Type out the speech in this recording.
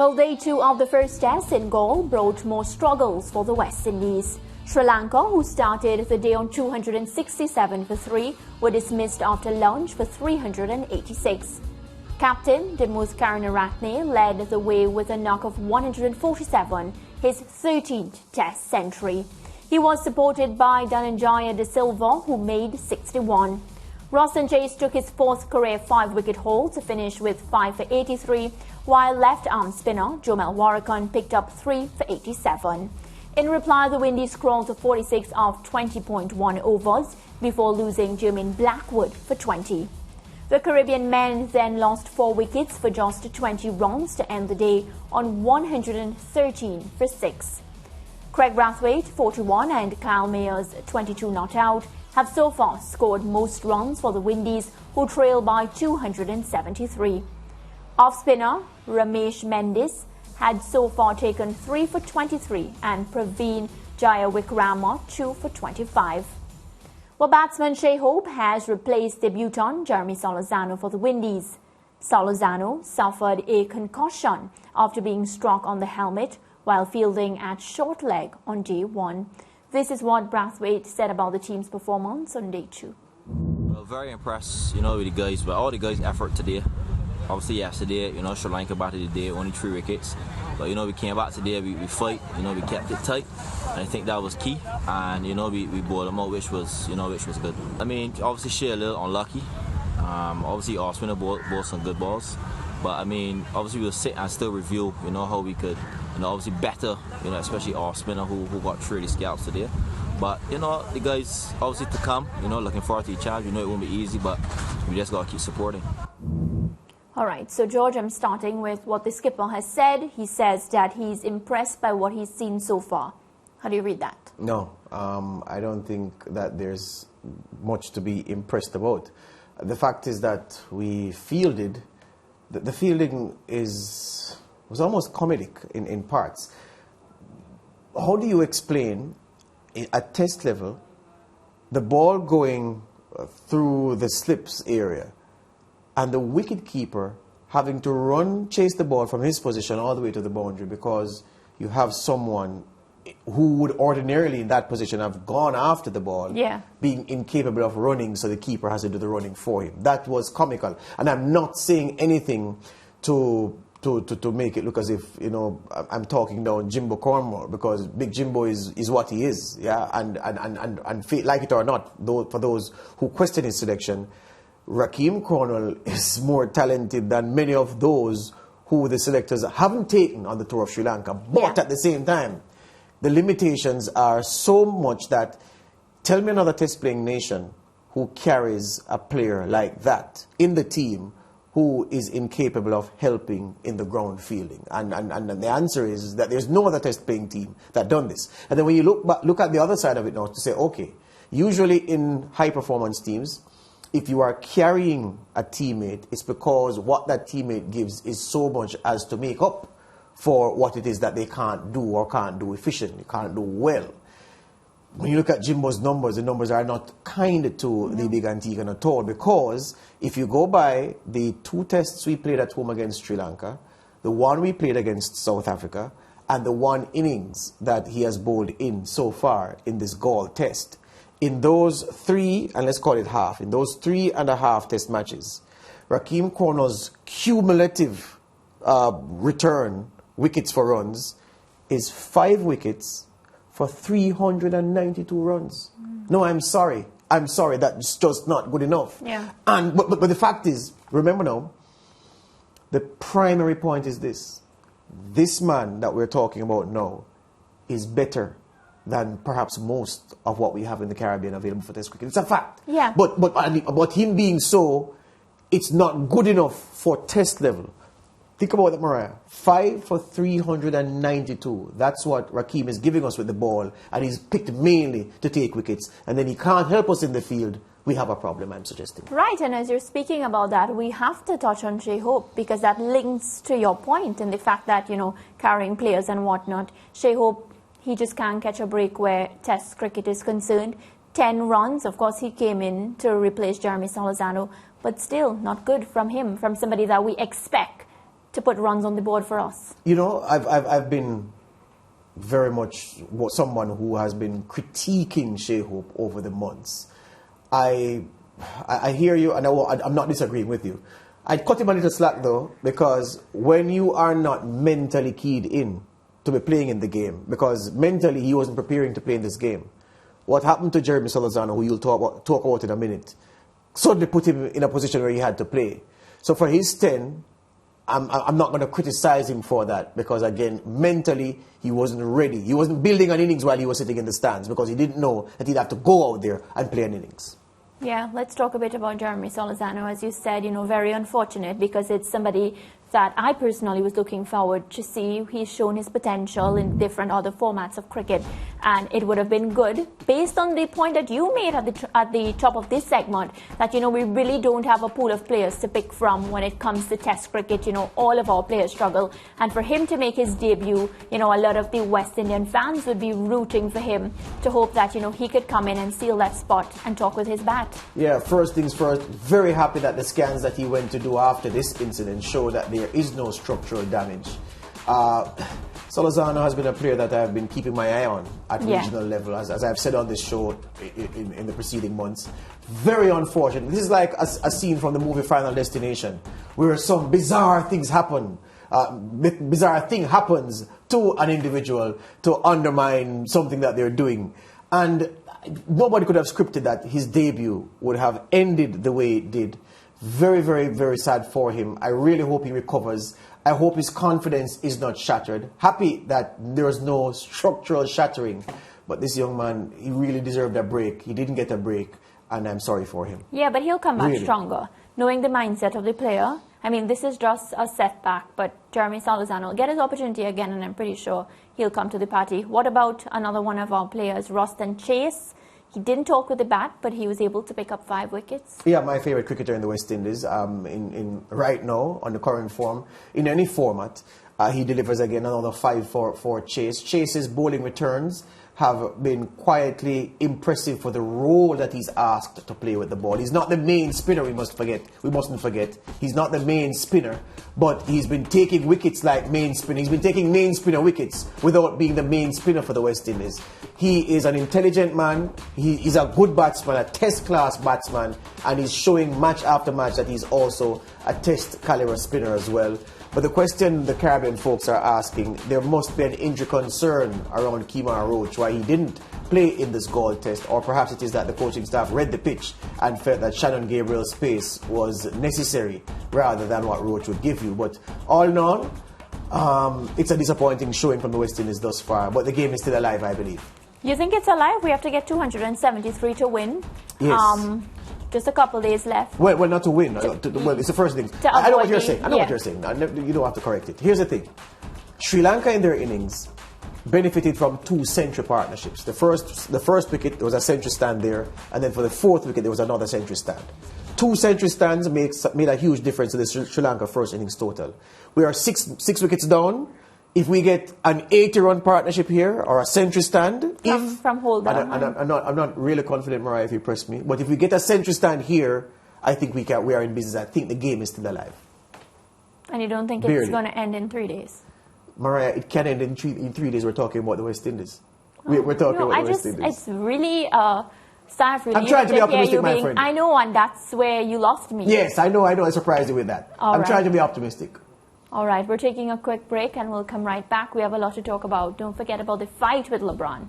Well, day 2 of the first test in Galle brought more struggles for the West Indies. Sri Lanka, who started the day on 267 for 3, were dismissed after lunch for 386. Captain Dimuth Karunaratne led the way with a knock of 147, his 13th test century. He was supported by Dhananjaya De Silva, who made 61. Roshan Chase took his 4th career 5-wicket haul to finish with 5 for 83, while left-arm spinner Jomel Warrikan picked up 3 for 87. In reply, the Windies crawled to 46 of 20.1 overs before losing Jermaine Blackwood for 20. The Caribbean men then lost 4 wickets for just 20 runs to end the day on 113 for 6. Craig Brathwaite, 41, and Kyle Mayers, 22 not out, have so far scored most runs for the Windies, who trail by 273. Off-spinner Ramesh Mendis had so far taken 3 for 23 and Praveen Jayawikrama 2 for 25. Well, batsman Shai Hope has replaced debutant Jeremy Solozano for the Windies. Solozano suffered a concussion after being struck on the helmet while fielding at short leg on day 1. This is what Brathwaite said about the team's performance on day 2. Well, very impressed, with the guys, but all the guys' effort today. Obviously yesterday, Sri Lanka batted the day, only 3 wickets. But, we came back today, we fight, we kept it tight. And I think that was key. And, we bowled them out, which was good. I mean, obviously Shea a little unlucky. Obviously our spinner bowled some good balls. But, I mean, obviously we'll sit and still review, how we could, obviously better, especially our spinner who got 30 scalps today. But, the guys obviously to come, looking forward to the challenge. It won't be easy, but we just got to keep supporting. All right, so George, I'm starting with what the skipper has said. He says that he's impressed by what he's seen so far. How do you read that? No, I don't think that there's much to be impressed about. The fact is that we fielded, the fielding was almost comedic in parts. How do you explain at test level the ball going through the slips area and the wicket keeper having to chase the ball from his position all the way to the boundary because you have someone who would ordinarily in that position have gone after the ball, being incapable of running, so the keeper has to do the running for him. That was comical. And I'm not saying anything to make it look as if, I'm talking down Jimbo Cornwall, because Big Jimbo is what he is, and like it or not, for those who question his selection, Rakeem Cornwall is more talented than many of those who the selectors haven't taken on the tour of Sri Lanka. But at the same time, the limitations are so much that tell me another test-playing nation who carries a player like that in the team who is incapable of helping in the ground fielding. And the answer is that there's no other test-playing team that done this. And then when you look at the other side of it now to say, okay, usually in high-performance teams, if you are carrying a teammate, it's because what that teammate gives is so much as to make up for what it is that they can't do or can't do efficiently, can't do well. When you look at Jimbo's numbers, the numbers are not kind to the big Antiguan at all, because if you go by the 2 tests we played at home against Sri Lanka, the one we played against South Africa, and the 1 innings that he has bowled in so far in this Galle test, in those 3, and let's call it half, in those 3.5 test matches, Rakeem Cornwall's cumulative return wickets for runs is 5 wickets for 392 runs. No, I'm sorry, that's just not good enough. But the fact is, remember now, the primary point is this man that we're talking about now is better than perhaps most of what we have in the Caribbean available for test cricket. It's a fact. But him being so, it's not good enough for test level. Think about that, Mariah. 5 for 392. That's what Rakeem is giving us with the ball, and he's picked mainly to take wickets, and then he can't help us in the field. We have a problem, I'm suggesting. Right, and as you're speaking about that, we have to touch on Shai Hope, because that links to your point and the fact that, carrying players and whatnot. Shai Hope, he just can't catch a break where test cricket is concerned. 10 runs, of course, he came in to replace Jeremy Solozano, but still not good from him, from somebody that we expect to put runs on the board for us? You know, I've been very much someone who has been critiquing Shea Hope over the months. I hear you, and I'm not disagreeing with you. I'd cut him a little slack though, because when you are not mentally keyed in to be playing in the game, because mentally he wasn't preparing to play in this game. What happened to Jeremy Solozano, who you'll talk about in a minute, suddenly put him in a position where he had to play. So for his 10, I'm not going to criticize him for that, because again, mentally he wasn't ready. He wasn't building an innings while he was sitting in the stands, because he didn't know that he'd have to go out there and play an innings. Yeah, let's talk a bit about Jeremy Solozano. As you said, very unfortunate, because it's somebody that I personally was looking forward to see. He's shown his potential in different other formats of cricket, and it would have been good, based on the point that you made at the top of this segment, that we really don't have a pool of players to pick from when it comes to Test cricket. All of our players struggle, and for him to make his debut, a lot of the West Indian fans would be rooting for him to hope that he could come in and seal that spot and talk with his bat. Yeah, first things first, very happy that the scans that he went to do after this incident show that there is no structural damage. Solozano has been a player that I've been keeping my eye on at regional level, as I've said on this show in the preceding months. Very unfortunate. This is like a scene from the movie Final Destination, where some bizarre things happen. Bizarre thing happens to an individual to undermine something that they're doing. And nobody could have scripted that his debut would have ended the way it did. Very, very, very sad for him. I really hope he recovers. I hope his confidence is not shattered. Happy that there is no structural shattering. But this young man, he really deserved a break. He didn't get a break, and I'm sorry for him. Yeah, but he'll come back stronger. Knowing the mindset of the player, this is just a setback, but Jeremy Solozano will get his opportunity again, and I'm pretty sure he'll come to the party. What about another one of our players, Roston Chase? He didn't talk with the bat, but he was able to pick up 5 wickets. Yeah, my favorite cricketer in the West Indies, in right now, on the current form, in any format. He delivers again another 5 for Chase. Chase's bowling returns have been quietly impressive for the role that he's asked to play with the ball. He's not the main spinner, we mustn't forget. He's not the main spinner, but he's been taking wickets like main spinner. He's been taking main spinner wickets without being the main spinner for the West Indies. He is an intelligent man. He's a good batsman, a test class batsman, and he's showing match after match that he's also a test caliber spinner as well. But the question the Caribbean folks are asking, there must be an injury concern around Kemar Roach, why he didn't play in this Gold Test, or perhaps it is that the coaching staff read the pitch and felt that Shannon Gabriel's pace was necessary rather than what Roach would give you. But all in all, it's a disappointing showing from the West Indies thus far, but the game is still alive, I believe. You think it's alive? We have to get 273 to win. Yes. Just a couple days left. Well, not to win. Well, it's the first thing. I know what you're saying. What you're saying. You don't have to correct it. Here's the thing. Sri Lanka in their innings benefited from 2 century partnerships. The first wicket, there was a century stand there, and then for the 4th wicket, there was another century stand. 2 century stands made a huge difference to the Sri Lanka first innings total. We are six wickets down. If we get an 80-run partnership here, or a century stand, from hold down. I'm not really confident, Mariah, if you press me, but if we get a century stand here, I think we are in business. I think the game is still alive. And you don't think it's going to end in 3 days? Mariah, it can end in 3 days. We're talking about the West Indies. We're talking about the West Indies. It's really sad for you. I'm trying to be optimistic, my friend. I know, and that's where you lost me. Yes, I know. I surprised you with that. I'm trying to be optimistic. All right, we're taking a quick break and we'll come right back. We have a lot to talk about. Don't forget about the fight with LeBron.